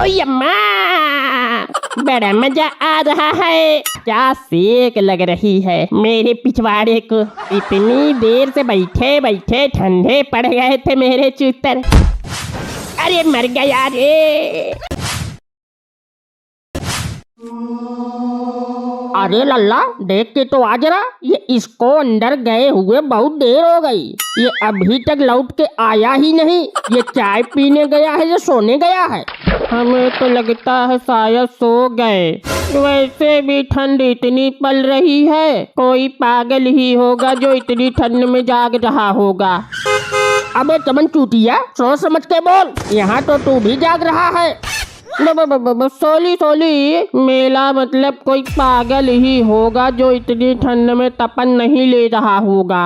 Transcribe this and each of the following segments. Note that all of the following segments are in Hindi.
ओए अम्मा, बड़ा मजा आ रहा है। क्या सेक लग रही है मेरे पिछवाड़े को। इतनी देर से बैठे बैठे ठंडे पड़ गए थे मेरे चूतर। अरे मर गया रे। अरे लल्ला, देख के तो आ जरा, ये इसको अंदर गए हुए बहुत देर हो गई। ये अभी तक लौट के आया ही नहीं। ये चाय पीने गया है या सोने गया है? हमें तो लगता है शायद सो गए। वैसे भी ठंड इतनी पड़ रही है, कोई पागल ही होगा जो इतनी ठंड में जाग रहा होगा। अबे चमन चूतिया, सोच समझ के बोल, यहाँ तो तू भी जाग रहा है। सोली सोली, मेला मतलब कोई पागल ही होगा जो इतनी ठंड में तपन नहीं ले रहा होगा।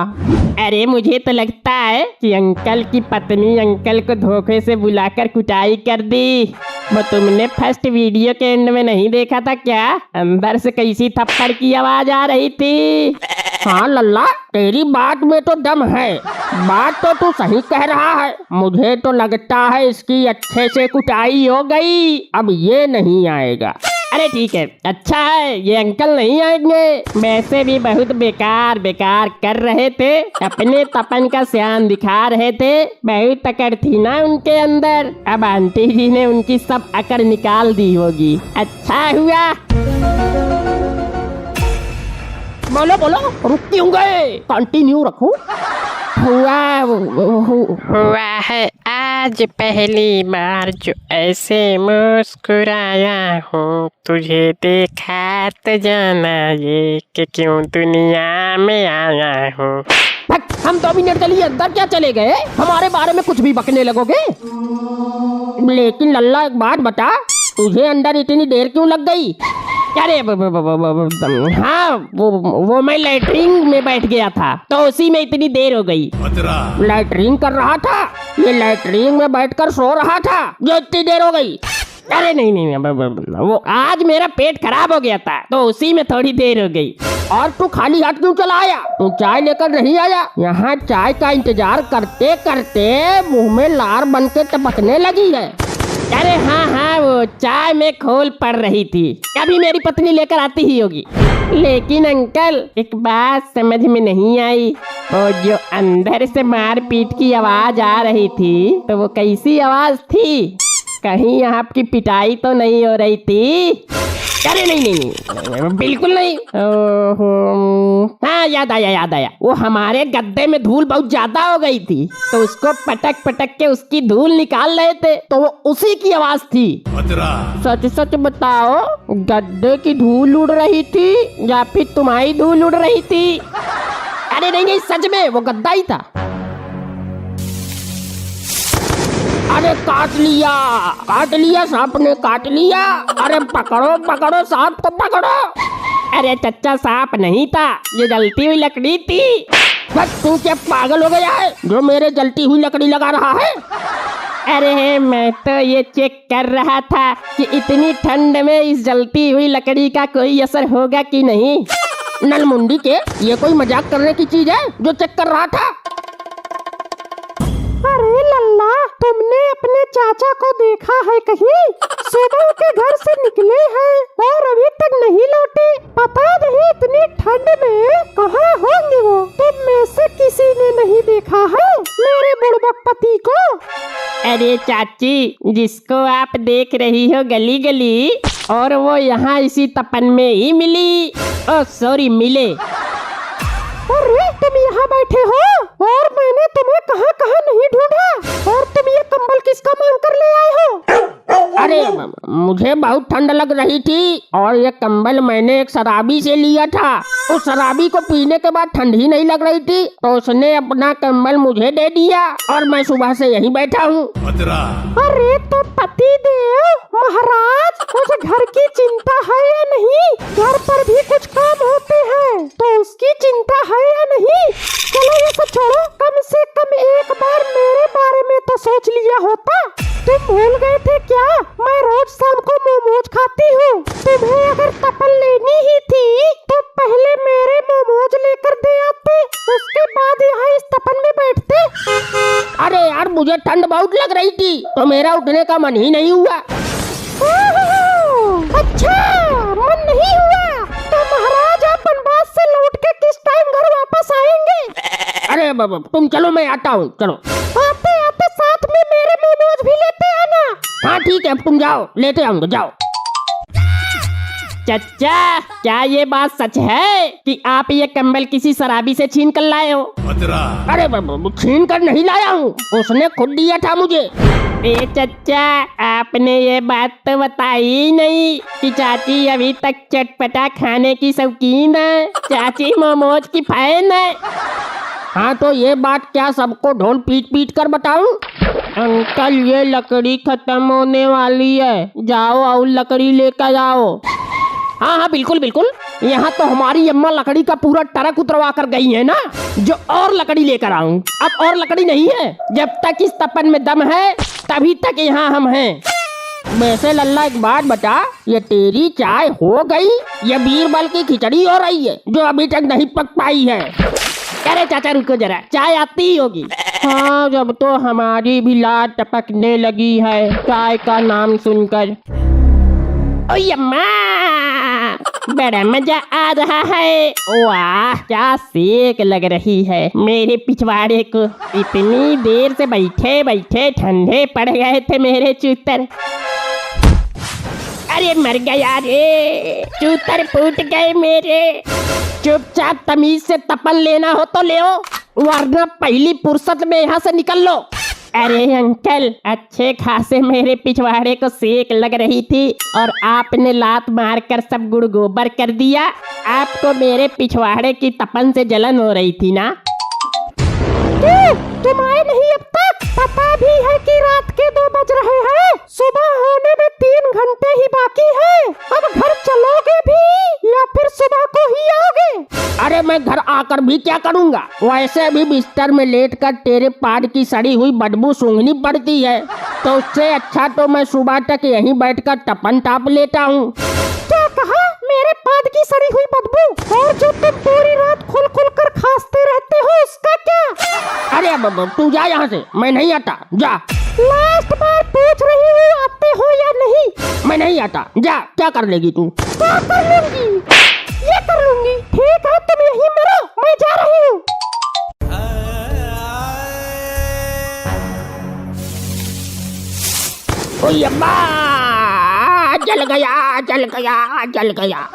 अरे मुझे तो लगता है कि अंकल की पत्नी अंकल को धोखे से बुलाकर कुटाई कर दी। वो तुमने फर्स्ट वीडियो के एंड में नहीं देखा था क्या? अंदर से कैसी थप्पड़ की आवाज आ रही थी। हाँ लल्ला, तेरी बात में तो दम है। बात तो तू सही कह रहा है। मुझे तो लगता है इसकी अच्छे से कुटाई हो गई, अब ये नहीं आएगा। अरे ठीक है, अच्छा है ये अंकल नहीं आएंगे। वैसे भी बहुत बेकार बेकार कर रहे थे, अपने तपन का सियान दिखा रहे थे। बहुत अकड़ थी ना उनके अंदर, अब आंटी जी ने उनकी सब अकड़ निकाल दी होगी। अच्छा हुआ। बोलो बोलो, रुक क्यों गए? कंटिन्यू रखो। हुआ है आज पहली बार जो ऐसे मुस्कुराया हूँ। तुझे देखा तो जाना ये कि क्यों दुनिया में आया हूँ। हम तो अभी निर्दलीय अंदर क्या चले गए, हमारे बारे में कुछ भी बकने लगोगे? लेकिन लल्ला एक बात बता, तुझे अंदर इतनी देर क्यों लग गई? अरे हाँ, वो मैं लैट्रिन में बैठ गया था तो उसी में इतनी देर हो गई। लैट्रिन कर रहा था, ये लैट्रिन में बैठकर सो रहा था जो इतनी देर हो गई। अरे नहीं, वो आज मेरा पेट खराब हो गया था तो उसी में थोड़ी देर हो गई। और तू खाली हाथ क्यों चला आया? तू चाय लेकर नहीं आया? यहाँ चाय का इंतजार करते करते मुंह में लार बन के टपकने लगी है। अरे हाँ, वो चाय में खोल पड़ रही थी, अभी मेरी पत्नी लेकर आती ही होगी। लेकिन अंकल एक बात समझ में नहीं आई, वो जो अंदर से मारपीट की आवाज आ रही थी तो वो कैसी आवाज थी? कहीं आपकी पिटाई तो नहीं हो रही थी? अरे नहीं, बिल्कुल नहीं। हाँ याद आया, वो हमारे गद्दे में धूल बहुत ज्यादा हो गई थी तो उसको पटक पटक के उसकी धूल निकाल रहे थे तो वो उसी की आवाज थी। सच सच बताओ, गद्दे की धूल उड़ रही थी या फिर तुम्हारी धूल उड़ रही थी? अरे नहीं, सच में वो गद्दा ही था। अरे काट लिया सांप ने, काट लिया। अरे पकड़ो सांप को पकड़ो। अरे चच्चा सांप नहीं था, ये जलती हुई लकड़ी थी। बस तू क्या पागल हो गया है जो मेरे जलती हुई लकड़ी लगा रहा है? अरे मैं तो ये चेक कर रहा था कि इतनी ठंड में इस जलती हुई लकड़ी का कोई असर होगा कि नहीं। नलमुंडी के, ये कोई मजाक करने की चीज है जो चेक कर रहा था? अरे लल्ला, तुमने अपने चाचा को देखा है कहीं? सुबह के घर से निकले हैं और अभी तक नहीं लौटे। पता नहीं इतनी ठंड में कहाँ होंगे वो। तुम में से किसी ने नहीं देखा है मेरे बुड़बक पति को? अरे चाची, जिसको आप देख रही हो गली गली, और वो यहाँ इसी तपन में ही मिली। ओ सॉरी, मिले। अरे तुम यहाँ बैठे हो और मैंने तुम्हें कहाँ कहाँ नहीं ढूंढा, और तुम ये कंबल किसका मांग कर ले आए हो? अरे मुझे बहुत ठंड लग रही थी और ये कंबल मैंने एक शराबी से लिया था। उस शराबी को पीने के बाद ठंड ही नहीं लग रही थी तो उसने अपना कंबल मुझे दे दिया और मैं सुबह से यहीं बैठा हूँ। अरे तो पति देव महाराज, मुझे घर की चिंता है या नहीं? घर पर भी कुछ काम होते हैं तो उसकी चिंता है या नहीं? चलो ये सब छोड़ो, कम से कम एक बार मेरे बारे में तो सोच लिया होता। तुम भूल गए थे क्या? मैं रोज शाम को मोमोज खाती हूँ। तुम्हें अगर तपन लेनी ही थी तो पहले मेरे मोमोज लेकर दे आते, उसके बाद यहाँ इस तपन में बैठते। अरे यार, मुझे ठंड बहुत लग रही थी तो मेरा उठने का मन ही नहीं हुआ। तुम चलो, मैं आता हूँ, चलो। आते आते साथ में मेरे मोमोज भी लेते आना। हाँ ठीक है, अब तुम जाओ, लेते आऊंगा, जाओ। चचा, क्या ये बात सच है कि आप ये कंबल किसी शराबी से छीन कर लाए हो? अरे छीन कर नहीं लाया हूँ, उसने खुद दिया था मुझे। ए चचा, आपने ये बात तो बताई ही नहीं कि चाची अभी तक चटपटा खाने की शौकीन है। चाची मोमोज की फैन है। हाँ तो ये बात क्या सबको ढोल पीट पीट कर बताऊं? अंकल, ये लकड़ी खत्म होने वाली है, जाओ और लकड़ी लेकर आओ। हाँ हाँ बिल्कुल बिल्कुल, यहाँ तो हमारी अम्मा लकड़ी का पूरा ट्रक उतरवा कर गई है ना, जो और लकड़ी लेकर आऊं। अब और लकड़ी नहीं है, जब तक इस तपन में दम है तभी तक यहाँ हम हैं। वैसे लल्ला एक बात बता, ये तेरी चाय हो गई या बीरबल की खिचड़ी हो रही है जो अभी तक नहीं पक पाई है? अरे चाचा रुको जरा, चाय आती ही होगी। हाँ, जब तो हमारी भी लाट टपकने लगी है चाय का नाम सुनकर। ओए अम्मा, बड़ा मजा आ रहा है। वाह, क्या सेक लग रही है मेरे पिछवाड़े को। इतनी देर से बैठे बैठे ठंडे पड़ गए थे मेरे चूतर। अरे मर गया रे, चूतर फूट गए मेरे। चुपचाप तमीज से तपन लेना हो तो ले, वरना पहली फुर्सत में यहाँ से निकल लो। अरे अंकल, अच्छे खासे मेरे पिछवाड़े को सेक लग रही थी और आपने लात मारकर सब गुड़ गोबर कर दिया। आपको मेरे पिछवाड़े की तपन से जलन हो रही थी ना? तुम आए नहीं अब तक? पता भी है कि रात के 2 बज रहे हैं, सुबह होने में 3 घंटे ही बाकी है। अब घर चलोगे भी या फिर सुबह को ही आओगे? अरे मैं घर आकर भी क्या करूँगा, वैसे भी बिस्तर में लेटकर तेरे पाद की सड़ी हुई बदबू सूंघनी पड़ती है, तो उससे अच्छा तो मैं सुबह तक यहीं बैठकर तपन ताप लेता हूँ। क्या कहा? मेरे पाद की सड़ी हुई बदबू? और जो तुम पूरी रात खुल खुल कर खांसते रहते हो उसका क्या? अरे तू जा यहाँ से, मैं नहीं आता, जा। लास्ट बार पूछ रही हूँ, आते हो या नहीं? मैं नहीं आता, जा। क्या कर लेगी तू? क्या कर लूंगी? ये कर लूंगी। ठीक है, तुम यहीं मरो, मैं जा रही हूँ। ओए अम्मा, जल गया जल गया जल गया।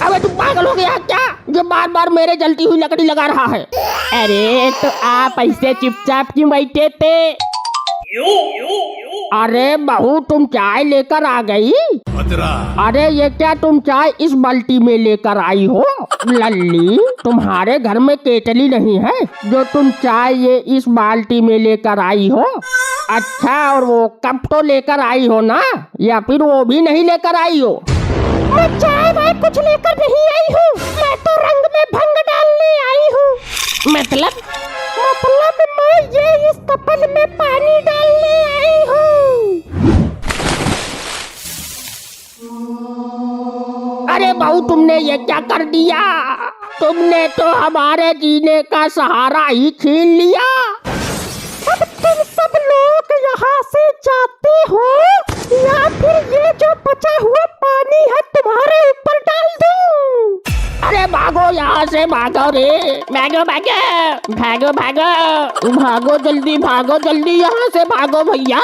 अबे तू पागल हो गया क्या, जो बार बार मेरे जलती हुई लकड़ी लगा रहा है? अरे तो आप ऐसे चुपचाप क्यों बैठे थे? अरे बहू, तुम चाय लेकर आ गई? अरे ये क्या तुम चाय इस बाल्टी में लेकर आई हो? लल्ली, तुम्हारे घर में केतली नहीं है जो तुम चाय ये इस बाल्टी में लेकर आई हो? अच्छा, और वो कप तो लेकर आई हो ना, या फिर वो भी नहीं लेकर आई हो? मैं चाय वाय कुछ लेकर नहीं आई हूँ, मैं तो रंग में भंग डालने आई हूँ। मतलब मैं ये इस तपन में पानी डालने आई हूँ। अरे बहू, तुमने ये क्या कर दिया? तुमने तो हमारे जीने का सहारा ही छीन लिया। अब तुम सब लोग यहाँ से जाते हो या फिर ये जो बचा हुआ पानी है तुम्हारे ऊपर डाल दूं? अरे भागो यहाँ से, भागो रे, भागो भागो भागो भागो भागो जल्दी यहाँ से, भागो भैया।